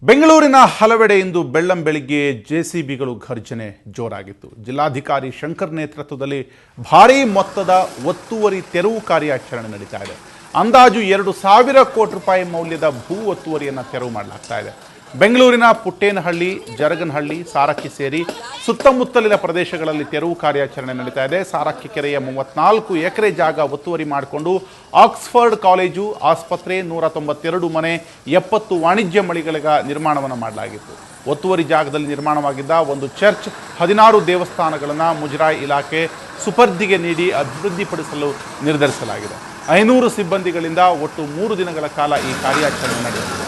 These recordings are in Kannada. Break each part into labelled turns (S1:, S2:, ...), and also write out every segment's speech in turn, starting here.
S1: ಬೆಂಗಳೂರಿನ ಹಲವೆಡೆ ಇಂದು ಬೆಳ್ಳಂಬೆಳಿಗ್ಗೆ ಜೆಸಿಬಿಗಳು ಘರ್ಜನೆ ಜೋರಾಗಿತ್ತು. ಜಿಲ್ಲಾಧಿಕಾರಿ ಶಂಕರ್ ನೇತೃತ್ವದಲ್ಲಿ ಭಾರೀ ಮೊತ್ತದ ಒತ್ತುವರಿ ತೆರವು ಕಾರ್ಯಾಚರಣೆ ನಡೀತಾ ಇದೆ. ಅಂದಾಜು 2,000 ಕೋಟಿ ರೂಪಾಯಿ ಮೌಲ್ಯದ ಭೂ ಒತ್ತುವರಿಯನ್ನು ತೆರವು ಮಾಡಲಾಗ್ತಾ ಇದೆ. ಬೆಂಗಳೂರಿನ ಪುಟ್ಟೇನಹಳ್ಳಿ, ಜರಗನಹಳ್ಳಿ, ಸಾರಕ್ಕಿ ಸೇರಿ ಸುತ್ತಮುತ್ತಲಿನ ಪ್ರದೇಶಗಳಲ್ಲಿ ತೆರವು ಕಾರ್ಯಾಚರಣೆ ನಡೀತಾ ಇದೆ. ಸಾರಕ್ಕಿ ಕೆರೆಯ 34 ಎಕರೆ ಜಾಗ ಒತ್ತುವರಿ ಮಾಡಿಕೊಂಡು ಆಕ್ಸ್ಫರ್ಡ್ ಕಾಲೇಜು, ಆಸ್ಪತ್ರೆ, 192 ಮನೆ, 70 ವಾಣಿಜ್ಯ ಮಳಿಗೆಗಳ ನಿರ್ಮಾಣವನ್ನು ಮಾಡಲಾಗಿತ್ತು. ಒತ್ತುವರಿ ಜಾಗದಲ್ಲಿ ನಿರ್ಮಾಣವಾಗಿದ್ದ ಒಂದು ಚರ್ಚ್, 16 ದೇವಸ್ಥಾನಗಳನ್ನು ಮುಜರಾಯಿ ಇಲಾಖೆ ಸುಪರ್ದಿಗೆ ನೀಡಿ ಅಭಿವೃದ್ಧಿಪಡಿಸಲು ನಿರ್ಧರಿಸಲಾಗಿದೆ. 500 ಸಿಬ್ಬಂದಿಗಳಿಂದ ಒಟ್ಟು 3 ದಿನಗಳ ಕಾಲ ಈ ಕಾರ್ಯಾಚರಣೆ ನಡೆಯುತ್ತದೆ.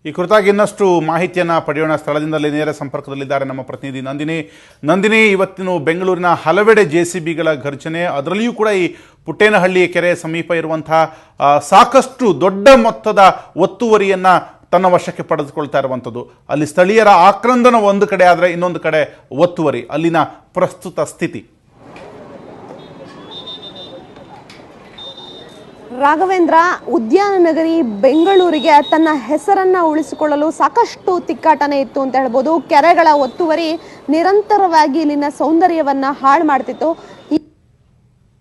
S1: ಈ ಕುರಿತಾಗಿ ಇನ್ನಷ್ಟು ಮಾಹಿತಿಯನ್ನು ಪಡೆಯೋಣ. ಸ್ಥಳದಿಂದಲೇ ನೇರ ಸಂಪರ್ಕದಲ್ಲಿದ್ದಾರೆ ನಮ್ಮ ಪ್ರತಿನಿಧಿ ನಂದಿನಿ. ಇವತ್ತಿನ ಬೆಂಗಳೂರಿನ ಹಲವೆಡೆ ಜೆಸಿಬಿಗಳ ಘರ್ಜನೆ, ಅದರಲ್ಲಿಯೂ ಕೂಡ ಈ ಪುಟ್ಟೇನಹಳ್ಳಿ ಕೆರೆ ಸಮೀಪ ಇರುವಂತಹ ಸಾಕಷ್ಟು ದೊಡ್ಡ ಮೊತ್ತದ ಒತ್ತುವರಿಯನ್ನು ತನ್ನ ವಶಕ್ಕೆ ಪಡೆದುಕೊಳ್ತಾ ಇರುವಂಥದ್ದು. ಅಲ್ಲಿ ಸ್ಥಳೀಯರ ಆಕ್ರಂದನ ಒಂದು ಕಡೆ ಆದರೆ, ಇನ್ನೊಂದು ಕಡೆ ಒತ್ತುವರಿ. ಅಲ್ಲಿನ ಪ್ರಸ್ತುತ ಸ್ಥಿತಿ
S2: ರಾಘವೇಂದ್ರ, ಉದ್ಯಾನ ನಗರಿ ಬೆಂಗಳೂರಿಗೆ ತನ್ನ ಹೆಸರನ್ನ ಉಳಿಸಿಕೊಳ್ಳಲು ಸಾಕಷ್ಟು ತಿಕ್ಕಾಟನೆ ಇತ್ತು ಅಂತ ಹೇಳ್ಬೋದು. ಕೆರೆಗಳ ಒತ್ತುವರಿ ನಿರಂತರವಾಗಿ ಇಲ್ಲಿನ ಸೌಂದರ್ಯವನ್ನ ಹಾಳು ಮಾಡ್ತಿತ್ತು.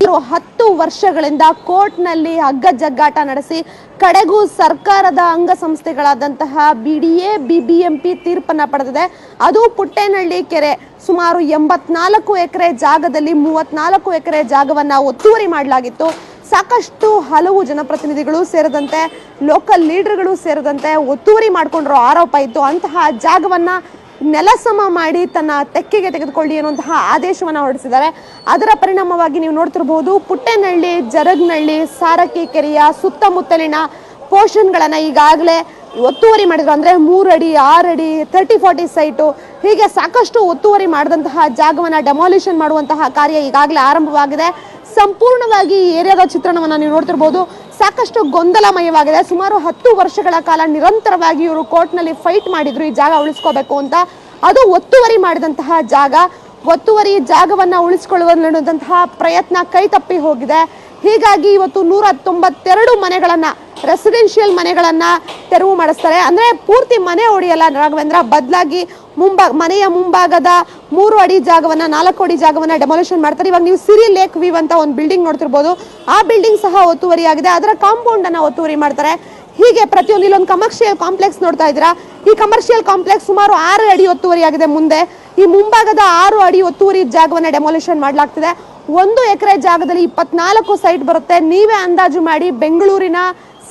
S2: 10 ವರ್ಷಗಳಿಂದ ಕೋರ್ಟ್ನಲ್ಲಿ ಹಗ್ಗ ಜಗ್ಗಾಟ ನಡೆಸಿ ಕಡೆಗೂ ಸರ್ಕಾರದ ಅಂಗಸಂಸ್ಥೆಗಳಾದಂತಹ BDA, BBMP ತೀರ್ಪನ್ನ ಪಡೆದಿದೆ. ಅದು ಪುಟ್ಟೇನಹಳ್ಳಿ ಕೆರೆ ಸುಮಾರು 84 ಎಕರೆ ಜಾಗದಲ್ಲಿ 34 ಎಕರೆ ಜಾಗವನ್ನ ಒತ್ತುವರಿ ಮಾಡಲಾಗಿತ್ತು. ಸಾಕಷ್ಟು ಹಲವು ಜನಪ್ರತಿನಿಧಿಗಳು ಸೇರಿದಂತೆ ಲೋಕಲ್ ಲೀಡರ್ಗಳು ಸೇರಿದಂತೆ ಒತ್ತುವರಿ ಮಾಡಿಕೊಂಡಿರೋ ಆರೋಪ ಇತ್ತು. ಅಂತಹ ಜಾಗವನ್ನ ನೆಲಸಮ ಮಾಡಿ ತನ್ನ ತೆಕ್ಕೆಗೆ ತೆಗೆದುಕೊಳ್ಳಿ ಅನ್ನುವಂತಹ ಆದೇಶವನ್ನು ಹೊರಡಿಸಿದ್ದಾರೆ. ಅದರ ಪರಿಣಾಮವಾಗಿ ನೀವು ನೋಡ್ತಿರಬಹುದು, ಪುಟ್ಟೇನಹಳ್ಳಿ, ಜರಗನಹಳ್ಳಿ, ಸಾರಕ್ಕಿ ಕೆರೆಯ ಸುತ್ತಮುತ್ತಲಿನ ಪೋರ್ಷನ್ಗಳನ್ನು ಈಗಾಗಲೇ ಒತ್ತುವರಿ ಮಾಡಿದ್ರು. ಅಂದರೆ 3 ಅಡಿ, 6 ಅಡಿ, 30-40 ಸೈಟು, ಹೀಗೆ ಸಾಕಷ್ಟು ಒತ್ತುವರಿ ಮಾಡಿದಂತಹ ಜಾಗವನ್ನು ಡೆಮಾಲಿಷನ್ ಮಾಡುವಂತಹ ಕಾರ್ಯ ಈಗಾಗಲೇ ಆರಂಭವಾಗಿದೆ. ಸಂಪೂರ್ಣವಾಗಿ ಈ ಏರಿಯಾದ ಚಿತ್ರಣವನ್ನು ನೀವು ನೋಡ್ತಿರ್ಬೋದು. ಸಾಕಷ್ಟು ಗೊಂದಲಮಯವಾಗಿದೆ. ಸುಮಾರು 10 ವರ್ಷಗಳ ಕಾಲ ನಿರಂತರವಾಗಿ ಇವರು ಕೋರ್ಟ್ನಲ್ಲಿ ಫೈಟ್ ಮಾಡಿದ್ರು ಈ ಜಾಗ ಉಳಿಸ್ಕೋಬೇಕು ಅಂತ. ಅದು ಒತ್ತುವರಿ ಮಾಡಿದಂತಹ ಜಾಗ, ಒತ್ತುವರಿ ಜಾಗವನ್ನ ಉಳಿಸಿಕೊಳ್ಳುವಂತಹ ಪ್ರಯತ್ನ ಕೈ ತಪ್ಪಿ ಹೋಗಿದೆ. ಹೀಗಾಗಿ ಇವತ್ತು 192 ಮನೆಗಳನ್ನ, ರೆಸಿಡೆನ್ಷಿಯಲ್ ಮನೆಗಳನ್ನ ತೆರವು ಮಾಡಿಸ್ತಾರೆ. ಅಂದ್ರೆ ಪೂರ್ತಿ ಮನೆ ಹೊಡೆಯಲ್ಲ ರಾಘವೇಂದ್ರ, ಬದಲಾಗಿ ಮನೆಯ ಮುಂಭಾಗದ 3 ಅಡಿ ಜಾಗವನ್ನ, 4 ಅಡಿ ಜಾಗವನ್ನ ಡೆಮಾಲಿಷನ್ ಮಾಡ್ತಾರೆ. ಇವಾಗ ನೀವು ಸಿರಿ ಲೇಕ್ ವ್ಯೂ ಅಂತ ಒಂದು ಬಿಲ್ಡಿಂಗ್ ನೋಡ್ತಿರ್ಬೋದು, ಆ ಬಿಲ್ಡಿಂಗ್ ಸಹ ಒತ್ತುವರಿ ಆಗಿದೆ. ಅದರ ಕಾಂಪೌಂಡ್ ಅನ್ನ ಒತ್ತುವರಿ ಮಾಡ್ತಾರೆ. ಹೀಗೆ ಪ್ರತಿಯೊಂದು, ಇಲ್ಲೊಂದು ಕಮರ್ಷಿಯಲ್ ಕಾಂಪ್ಲೆಕ್ಸ್ ನೋಡ್ತಾ ಇದ್ದೀರಾ, ಈ ಕಮರ್ಷಿಯಲ್ ಕಾಂಪ್ಲೆಕ್ಸ್ ಸುಮಾರು 6 ಅಡಿ ಒತ್ತುವರಿ ಆಗಿದೆ. ಮುಂದೆ ಈ ಮುಂಭಾಗದ 6 ಅಡಿ ಒತ್ತುವರಿ ಜಾಗವನ್ನ ಡೆಮಾಲಿಷನ್ ಮಾಡಲಾಗ್ತಿದೆ. 1 ಎಕರೆ ಜಾಗದಲ್ಲಿ 24 ಸೈಟ್ ಬರುತ್ತೆ. ನೀವೇ ಅಂದಾಜು ಮಾಡಿ, ಬೆಂಗಳೂರಿನ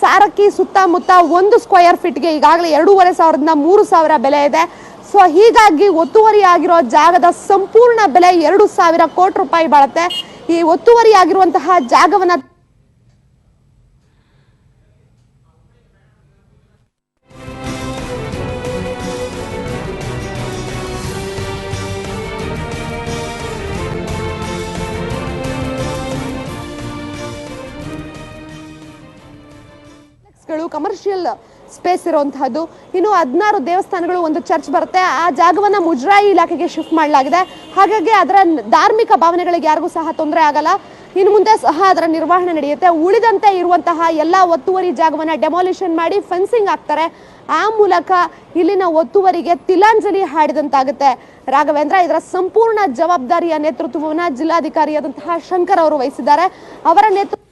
S2: ಸಾರಕ್ಕಿ ಸುತ್ತಮುತ್ತ 1 ಸ್ಕ್ವೇರ್ ಫೀಟ್ಗೆ ಈಗಾಗಲೇ 2,500ದಿಂದ 3,000 ಬೆಲೆ ಇದೆ. ಸೊ ಹೀಗಾಗಿ ಒತ್ತುವರಿ ಆಗಿರೋ ಜಾಗದ ಸಂಪೂರ್ಣ ಬೆಲೆ 2,000 ಕೋಟಿ ರೂಪಾಯಿ ಬಾಳುತ್ತೆ. ಈ ಒತ್ತುವರಿ ಆಗಿರುವಂತಹ ಜಾಗವನ್ನ ಕಮರ್ಷಿಯಲ್ ಸ್ಪೇಸ್ ಇರುವಂತಹದ್ದು. ಇನ್ನು 16 ದೇವಸ್ಥಾನಗಳು, ಒಂದು ಚರ್ಚ್ ಬರುತ್ತೆ. ಆ ಜಾಗವನ್ನ ಮುಜರಾಯಿ ಇಲಾಖೆಗೆ ಶಿಫ್ಟ್ ಮಾಡಲಾಗಿದೆ. ಹಾಗಾಗಿ ಅದರ ಧಾರ್ಮಿಕ ಭಾವನೆಗಳಿಗೆ ಯಾರಿಗೂ ಸಹ ತೊಂದರೆ ಆಗಲ್ಲ. ಇನ್ನು ಮುಂದೆ ಸಹ ಅದರ ನಿರ್ವಹಣೆ ನಡೆಯುತ್ತೆ. ಉಳಿದಂತೆ ಇರುವಂತಹ ಎಲ್ಲ ಒತ್ತುವರಿ ಜಾಗವನ್ನ ಡೆಮಾಲಿಷನ್ ಮಾಡಿ ಫೆನ್ಸಿಂಗ್ ಹಾಕ್ತಾರೆ. ಆ ಮೂಲಕ ಇಲ್ಲಿನ ಒತ್ತುವರಿಗೆ ತಿಲಾಂಜಲಿ ಹಾಡಿದಂತಾಗುತ್ತೆ. ರಾಘವೇಂದ್ರ, ಇದರ ಸಂಪೂರ್ಣ ಜವಾಬ್ದಾರಿಯ ನೇತೃತ್ವವನ್ನು ಜಿಲ್ಲಾಧಿಕಾರಿಯಾದಂತಹ ಶಂಕರ್ ಅವರು ವಹಿಸಿದ್ದಾರೆ. ಅವರ ನೇತೃತ್ವ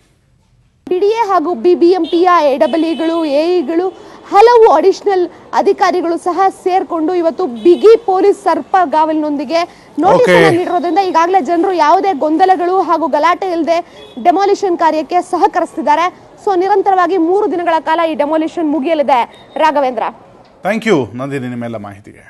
S2: BDA ಹಾಗೂ BBMPಯ AEಗಳು, AEಗಳು, ಹಲವು ಅಡಿಷನಲ್ ಅಧಿಕಾರಿಗಳು ಸಹ ಸೇರ್ಕೊಂಡು ಇವತ್ತು ಬಿಗಿ ಪೊಲೀಸ್ ಸರ್ಪಗಾವಲಿನೊಂದಿಗೆ ನೋಟಿಸ್ ನೀಡಿರೋದ್ರಿಂದ ಈಗಾಗಲೇ ಜನರು ಯಾವುದೇ ಗೊಂದಲಗಳು ಹಾಗೂ ಗಲಾಟೆ ಇಲ್ಲದೆ ಡೆಮಾಲಿಷನ್ ಕಾರ್ಯಕ್ಕೆ ಸಹಕರಿಸುತ್ತಿದ್ದಾರೆ. ಸೊ ನಿರಂತರವಾಗಿ 3 ದಿನಗಳ ಕಾಲ ಈ ಡೆಮಾಲಿಷನ್ ಮುಗಿಯಲಿದೆ ರಾಘವೇಂದ್ರ.
S1: ಥ್ಯಾಂಕ್ ಯು ನಂದಿನಿ ನಿಮ್ಮೆಲ್ಲ ಮಾಹಿತಿಗೆ.